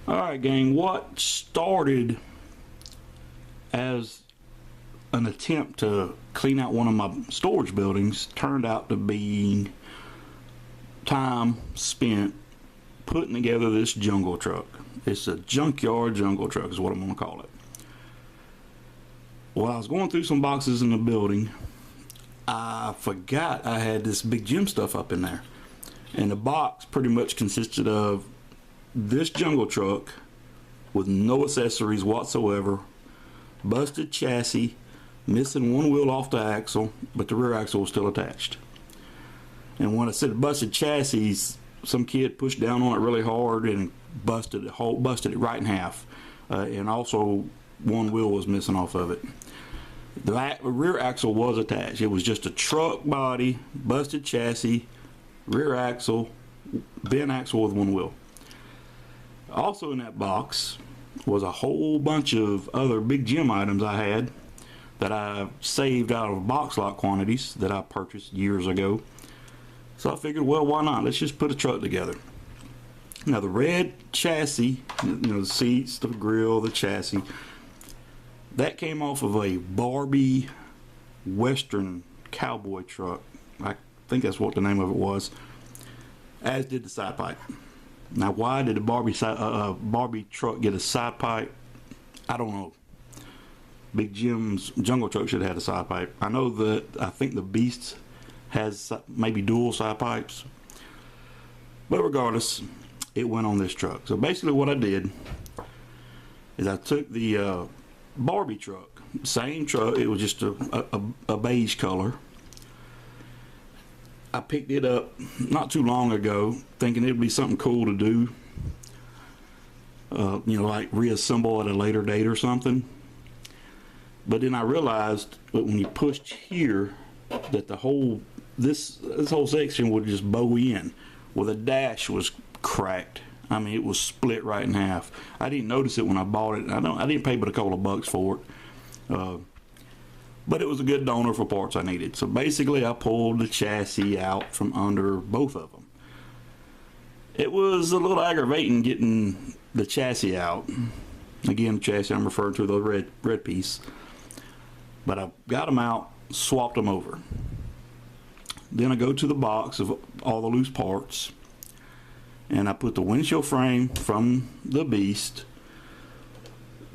Alright gang, what started as an attempt to clean out one of my storage buildings turned out to be time spent putting together this jungle truck. It's a junkyard jungle truck is what I'm going to call it. While I was going through some boxes in the building, I forgot I had this big gym stuff up in there. And the box pretty much consisted of this jungle truck with no accessories whatsoever, busted chassis, missing one wheel off the axle, but the rear axle was still attached. And when I said busted chassis, some kid pushed down on it really hard and busted it right in half. And also one wheel was missing off of it. The rear axle was attached. It was just a truck body, busted chassis, rear axle, bent axle with one wheel. Also in that box was a whole bunch of other big gym items I had that I saved out of box lot quantities that I purchased years ago. So I figured, well, why not? Let's just put a truck together. Now the red chassis, the seats, the grill, the chassis, that came off of a Barbie Western cowboy truck. I think that's what the name of it was. As did the side pipe. Now, why did the Barbie truck get a side pipe? I don't know. Big Jim's jungle truck should have had a side pipe. I know that I think the Beast has maybe dual side pipes. But regardless, it went on this truck. So basically what I did is I took the Barbie truck, same truck, it was just a beige color. I picked it up not too long ago thinking it'd be something cool to do, like reassemble at a later date or something. But then I realized that when you pushed here that the whole this whole section would just bow in. Well, the dash was cracked. I mean, it was split right in half. I didn't notice it when I bought it. I didn't pay but a couple of bucks for it. But it was a good donor for parts I needed. So basically I pulled the chassis out from under both of them. It was a little aggravating getting the chassis out. Again, the chassis I'm referring to, the red piece. But I got them out, swapped them over. Then I go to the box of all the loose parts and I put the windshield frame from the Beast,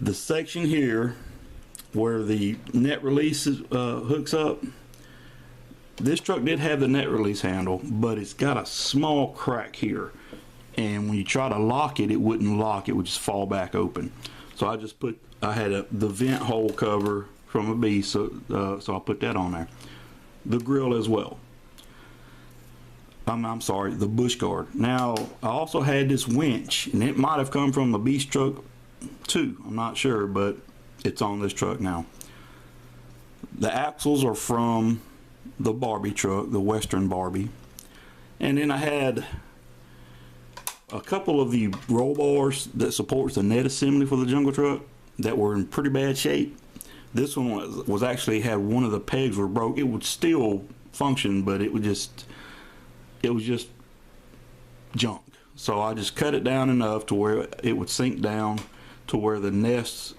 the section here where the net release hooks up. This truck did have the net release handle, but it's got a small crack here, and when you try to lock it, it wouldn't lock, it would just fall back open. So I had the vent hole cover from a Beast, so I put that on there. The grill as well. I'm sorry, the bush guard. Now I also had this winch, and it might have come from the Beast truck too, I'm not sure, but it's on this truck now. The axles are from the Barbie truck, the Western Barbie. And then I had a couple of the roll bars that supports the net assembly for the jungle truck that were in pretty bad shape. This one was actually had one of the pegs were broke. It would still function, but it was just junk. So I just cut it down enough to where it would sink down to where the net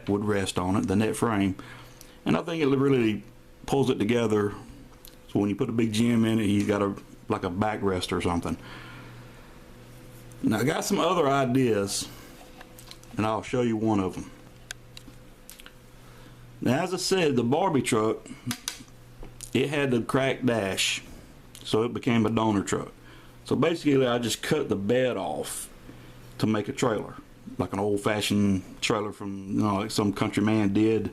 would rest on it, the net frame. And I think it really pulls it together. So when you put a big gym in it, he's got like a backrest or something. Now I got some other ideas, and I'll show you one of them. Now, as I said, the Barbie truck, it had the cracked dash, so it became a donor truck. So basically I just cut the bed off to make a trailer, like an old-fashioned trailer from like some country man did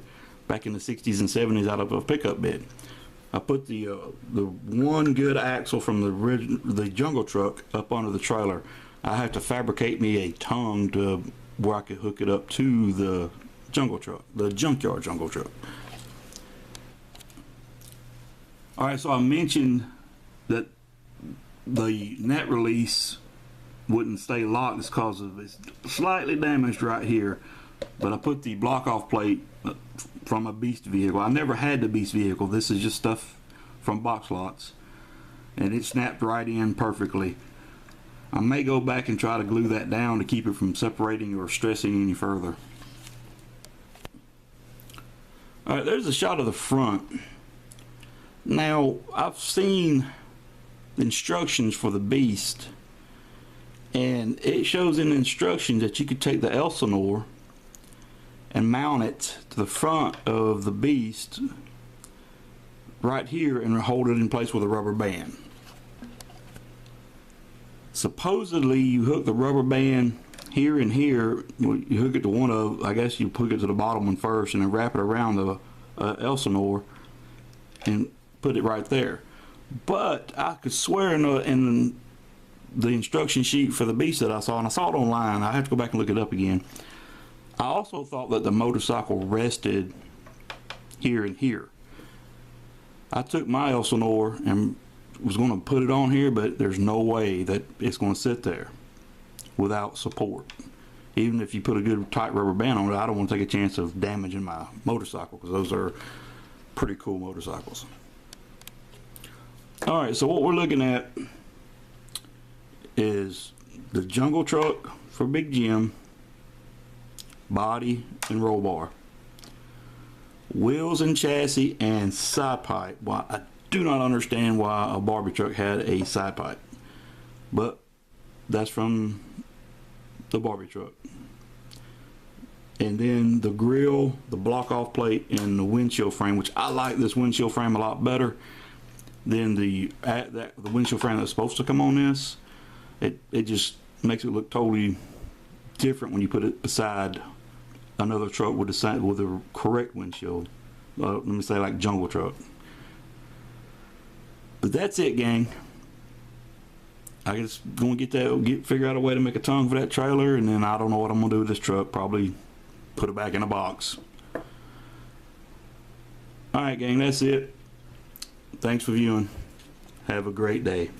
back in the 60s and 70s out of a pickup bed. I put the one good axle from the jungle truck up under the trailer. I have to fabricate me a tongue to where I could hook it up to the jungle truck, the junkyard jungle truck. Alright, so I mentioned that the net release wouldn't stay locked because of it's slightly damaged right here, but I put the block off plate from a Beast vehicle. I never had the Beast vehicle. This is just stuff from box lots, and it snapped right in perfectly. I may go back and try to glue that down to keep it from separating or stressing any further. Alright, there's a shot of the front. Now, I've seen instructions for the Beast, and it shows in the instructions that you could take the Elsinore and mount it to the front of the Beast right here and hold it in place with a rubber band. Supposedly you hook the rubber band here and here. You hook it to one of, I guess you hook it to the bottom one first and then wrap it around the Elsinore and put it right there. But I could swear in the instruction sheet for the Beast that I saw, and I saw it online, I have to go back and look it up again, I also thought that the motorcycle rested here and here. I took my Elsinore and was going to put it on here, but there's no way that it's going to sit there without support. Even if you put a good tight rubber band on it, I don't want to take a chance of damaging my motorcycle, because those are pretty cool motorcycles. Alright, so what we're looking at is the Jungle Truck for Big Jim, body and roll bar, wheels and chassis, and side pipe. Why, I do not understand why a Barbie truck had a side pipe, but that's from the Barbie truck. And then the grill, the block off plate, and the windshield frame, which I like this windshield frame a lot better than the windshield frame that's supposed to come on this. It just makes it look totally different when you put it beside another truck with the correct windshield. Let me say like Jungle Truck. But that's it, gang. I just gonna figure out a way to make a tongue for that trailer, and then I don't know what I'm gonna do with this truck. Probably put it back in a box. Alright, gang, that's it. Thanks for viewing. Have a great day.